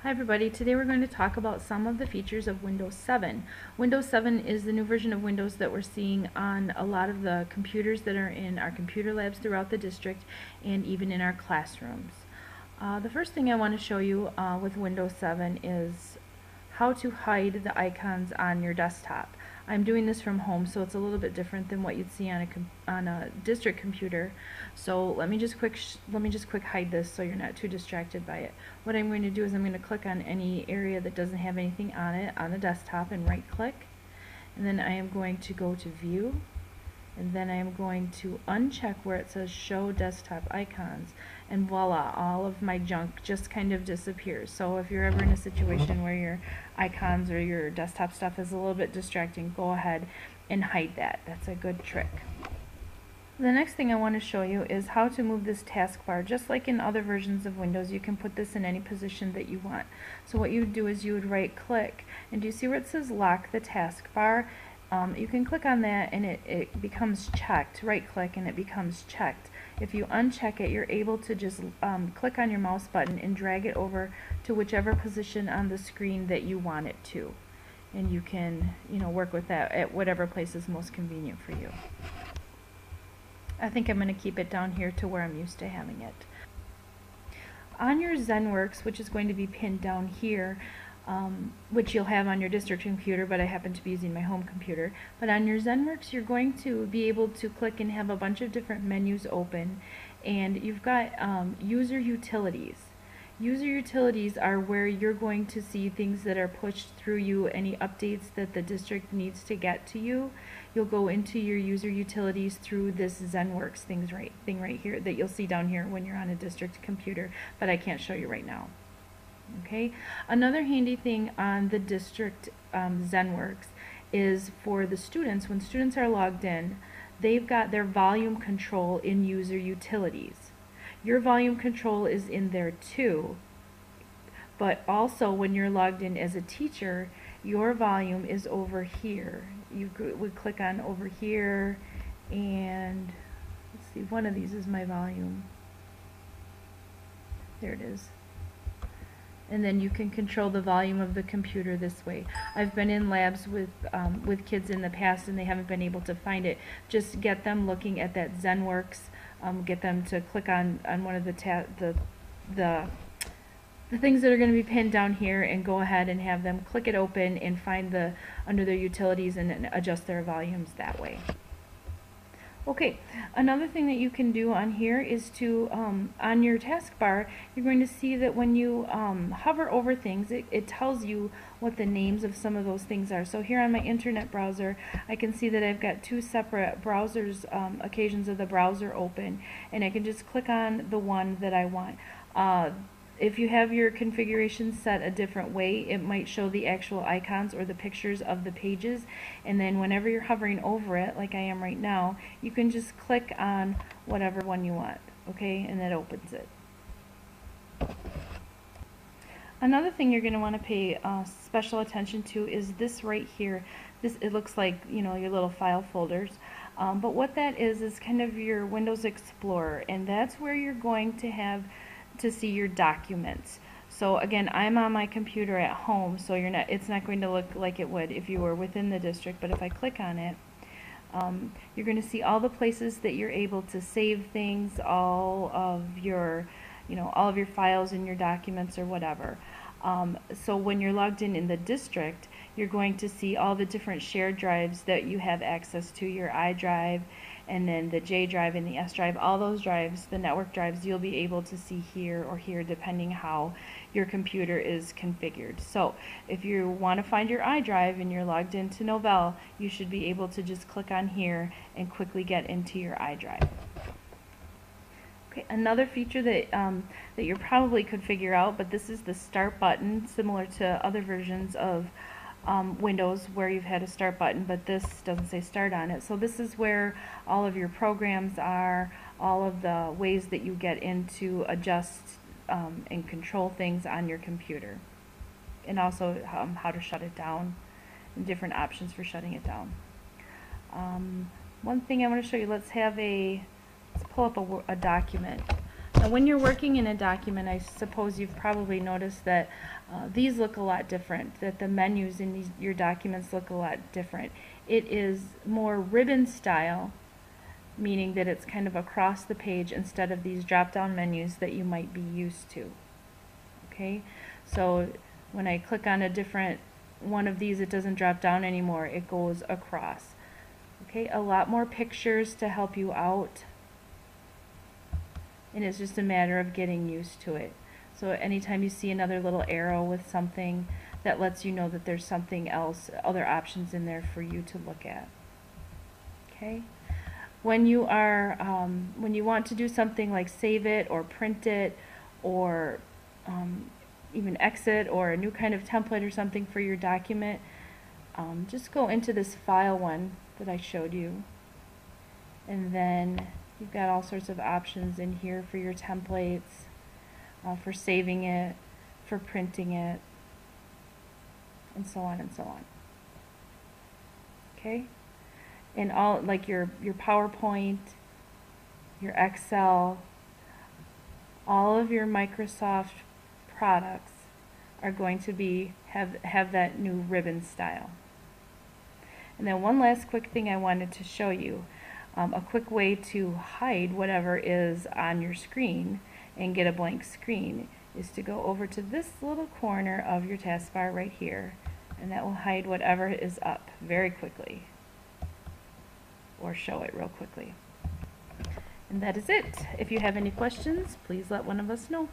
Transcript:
Hi everybody, today we're going to talk about some of the features of Windows 7. Windows 7 is the new version of Windows that we're seeing on a lot of the computers that are in our computer labs throughout the district and even in our classrooms. The first thing I want to show you with Windows 7 is how to hide the icons on your desktop. I'm doing this from home, so it's a little bit different than what you'd see on a district computer. So let me just quick hide this so you're not too distracted by it. What I'm going to do is I'm going to click on any area that doesn't have anything on it on the desktop and right click, and then I am going to go to View, and then I am going to uncheck where it says Show Desktop Icons, and voila, all of my junk just kind of disappears. So if you're ever in a situation where your icons or your desktop stuff is a little bit distracting, go ahead and hide that. That's a good trick. The next thing I want to show you is how to move this taskbar. Just like in other versions of Windows, you can put this in any position that you want. So what you would do is you would right click, and do you see where it says Lock the Taskbar? You can click on that and it becomes checked. Right click and it becomes checked. If you uncheck it, you're able to just click on your mouse button and drag it over to whichever position on the screen that you want it to. And you can, work with that at whatever place is most convenient for you. I think I'm going to keep it down here to where I'm used to having it. On your ZenWorks, which is going to be pinned down here, which you'll have on your district computer, but I happen to be using my home computer. But on your ZenWorks, you're going to be able to click and have a bunch of different menus open, and you've got user utilities. User utilities are where you're going to see things that are pushed through you, any updates that the district needs to get to you. You'll go into your user utilities through this ZenWorks thing right here that you'll see down here when you're on a district computer, but I can't show you right now. Okay. Another handy thing on the district ZenWorks is for the students. When students are logged in, they've got their volume control in user utilities. Your volume control is in there too, but also when you're logged in as a teacher, your volume is over here. You would click on over here, and let's see, one of these is my volume. There it is. And then you can control the volume of the computer this way. I've been in labs with kids in the past and they haven't been able to find it. Just get them looking at that ZenWorks. Get them to click on one of the things that are going to be pinned down here, and go ahead and have them click it open and find under their utilities and adjust their volumes that way. Okay, another thing that you can do on here is to, on your taskbar, you're going to see that when you hover over things, it tells you what the names of some of those things are. So here on my internet browser, I can see that I've got two separate browsers, occasions of the browser open, and I can just click on the one that I want. If you have your configuration set a different way, it might show the actual icons or the pictures of the pages, and then whenever you're hovering over it, like I am right now, you can just click on whatever one you want, okay, and that opens it. Another thing you're going to want to pay special attention to is this right here. It looks like, your little file folders. But what that is kind of your Windows Explorer, and that's where you're going to have to see your documents. So again, I'm on my computer at home, so it's not going to look like it would if you were within the district, but if I click on it, you're going to see all the places that you're able to save things, all of your files and your documents or whatever. So when you're logged in the district, you're going to see all the different shared drives that you have access to, your iDrive, and then the J drive and the S drive. All those drives, the network drives, you'll be able to see here or here depending how your computer is configured. So if you want to find your iDrive and you're logged into Novell, you should be able to just click on here and quickly get into your iDrive. Okay, another feature that that you probably could figure out, but this is the start button, similar to other versions of Windows where you've had a start button, but this doesn't say start on it. So this is where all of your programs are, all of the ways that you get in to adjust and control things on your computer, and also how to shut it down and different options for shutting it down. One thing I want to show you, let's pull up a document. Now, when you're working in a document, I suppose you've probably noticed that these look a lot different, that the menus in your documents look a lot different. It is more ribbon style, meaning that it's kind of across the page instead of these drop-down menus that you might be used to. Okay, so when I click on a different one of these, it doesn't drop down anymore, it goes across. Okay, a lot more pictures to help you out, and it's just a matter of getting used to it. So anytime you see another little arrow with something, that lets you know that there's something else, other options in there for you to look at. Okay, when you are when you want to do something like save it or print it, or even exit, or a new kind of template or something for your document, just go into this file one that I showed you, and then you've got all sorts of options in here for your templates, for saving it, for printing it, and so on and so on. Okay, and all, like your PowerPoint, your Excel, all of your Microsoft products are going to have that new ribbon style. And then one last quick thing I wanted to show you, a quick way to hide whatever is on your screen and get a blank screen, is to go over to this little corner of your taskbar right here, and that will hide whatever is up very quickly, or show it real quickly. And that is it. If you have any questions, please let one of us know.